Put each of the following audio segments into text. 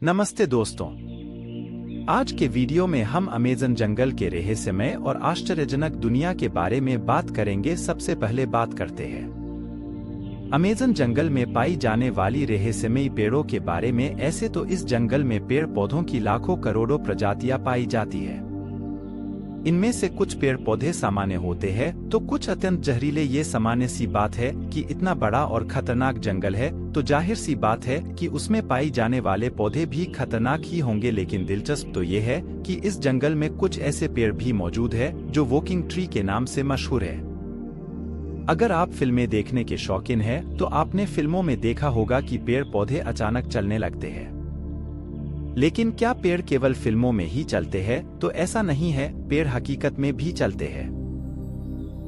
नमस्ते दोस्तों। आज के वीडियो में हम अमेज़न जंगल के रहस्यमय और आश्चर्यजनक दुनिया के बारे में बात करेंगे। सबसे पहले बात करते हैं अमेज़न जंगल में पाई जाने वाली रहस्यमयी पेड़ों के बारे में। ऐसे तो इस जंगल में पेड़ पौधों की लाखों करोड़ों प्रजातियां पाई जाती है। इनमें से कुछ पेड़ पौधे सामान्य होते हैं तो कुछ अत्यंत जहरीले। ये सामान्य सी बात है कि इतना बड़ा और खतरनाक जंगल है तो जाहिर सी बात है कि उसमें पाई जाने वाले पौधे भी खतरनाक ही होंगे। लेकिन दिलचस्प तो ये है कि इस जंगल में कुछ ऐसे पेड़ भी मौजूद है जो वॉकिंग ट्री के नाम से मशहूर है। अगर आप फिल्में देखने के शौकीन हैं तो आपने फिल्मों में देखा होगा कि पेड़ पौधे अचानक चलने लगते हैं। लेकिन क्या पेड़ केवल फिल्मों में ही चलते हैं? तो ऐसा नहीं है, पेड़ हकीकत में भी चलते हैं।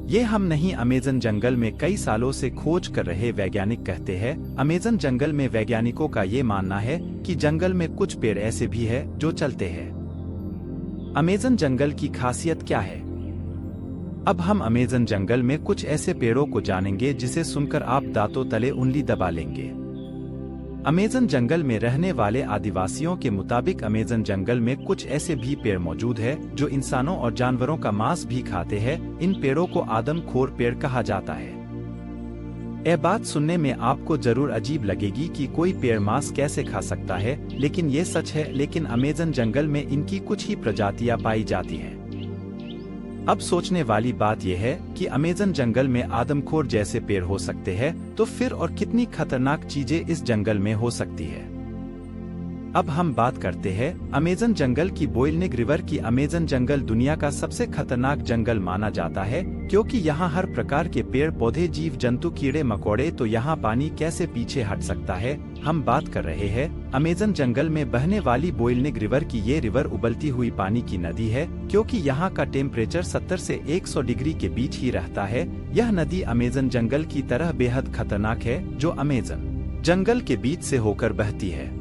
ये हम नहीं, अमेज़न जंगल में कई सालों से खोज कर रहे वैज्ञानिक कहते हैं। अमेज़न जंगल में वैज्ञानिकों का ये मानना है कि जंगल में कुछ पेड़ ऐसे भी है जो चलते हैं। अमेज़न जंगल की खासियत क्या है? अब हम अमेज़न जंगल में कुछ ऐसे पेड़ों को जानेंगे जिसे सुनकर आप दांतों तले उंगली दबा लेंगे। अमेज़न जंगल में रहने वाले आदिवासियों के मुताबिक अमेज़न जंगल में कुछ ऐसे भी पेड़ मौजूद है जो इंसानों और जानवरों का मांस भी खाते हैं। इन पेड़ों को आदमखोर पेड़ कहा जाता है। यह बात सुनने में आपको जरूर अजीब लगेगी कि कोई पेड़ मांस कैसे खा सकता है, लेकिन ये सच है। लेकिन अमेज़न जंगल में इनकी कुछ ही प्रजातियां पाई जाती हैं। अब सोचने वाली बात यह है कि अमेज़न जंगल में आदमखोर जैसे पेड़ हो सकते हैं तो फिर और कितनी खतरनाक चीजें इस जंगल में हो सकती है। अब हम बात करते हैं अमेज़न जंगल की। बोइलनेग रिवर की अमेज़न जंगल दुनिया का सबसे खतरनाक जंगल माना जाता है क्योंकि यहाँ हर प्रकार के पेड़ पौधे, जीव जंतु, कीड़े मकोड़े। तो यहाँ पानी कैसे पीछे हट सकता है? हम बात कर रहे हैं अमेज़न जंगल में बहने वाली बोइलनेग रिवर की। ये रिवर उबलती हुई पानी की नदी है क्योंकि यहाँ का टेम्परेचर 70 से 100 डिग्री के बीच ही रहता है। यह नदी अमेज़न जंगल की तरह बेहद खतरनाक है जो अमेज़न जंगल के बीच से होकर बहती है।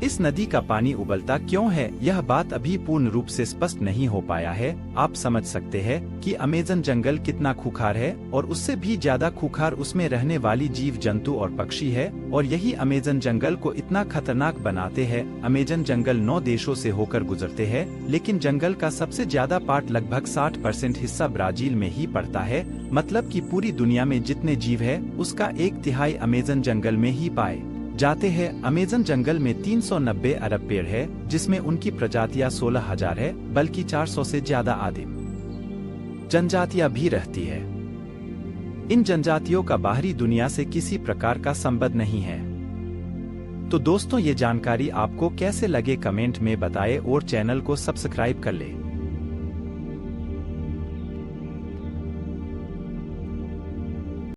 इस नदी का पानी उबलता क्यों है, यह बात अभी पूर्ण रूप से स्पष्ट नहीं हो पाया है। आप समझ सकते हैं कि अमेज़न जंगल कितना खूंखार है और उससे भी ज्यादा खूंखार उसमें रहने वाली जीव जंतु और पक्षी है। और यही अमेज़न जंगल को इतना खतरनाक बनाते हैं। अमेज़न जंगल 9 देशों से होकर गुजरते हैं, लेकिन जंगल का सबसे ज्यादा पार्ट लगभग 60% हिस्सा ब्राजील में ही पड़ता है। मतलब कि पूरी दुनिया में जितने जीव है उसका 1/3 अमेज़न जंगल में ही पाए जाते हैं। अमेज़न जंगल में 390 अरब पेड़ है जिसमें उनकी प्रजातियां 16,000 है, बल्कि 400 से ज्यादा आदिम जनजातियां भी रहती है। इन जनजातियों का बाहरी दुनिया से किसी प्रकार का संबंध नहीं है। तो दोस्तों, ये जानकारी आपको कैसे लगे कमेंट में बताएं और चैनल को सब्सक्राइब कर ले।